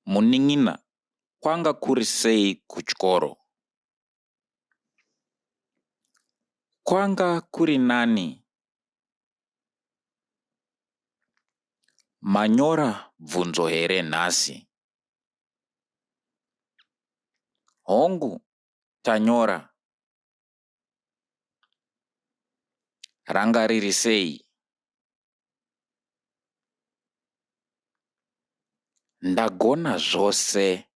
Muning'ina, kwanga kuri sei kuchikoro? Kwanga kuri nani? Manyora bvunzo here nhasi? Hongu, tanyora. Ranga riri sei? Ndagona zvose.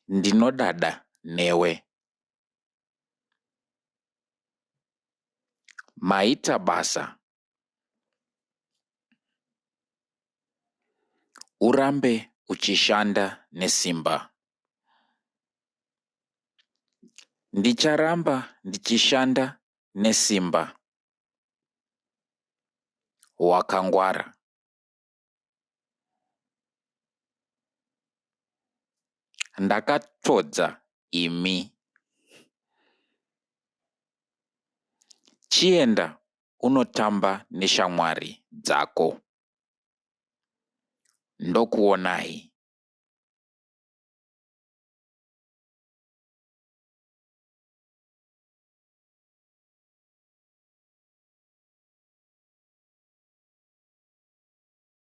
Ndinodada newe. Maita basa. Urambe uchishanda nesimba. Ndicharamba ndichishanda nesimba. Wakangwara. Ndakatodza imi. Chienda unotamba neshamwari dzako. Ndokuonai.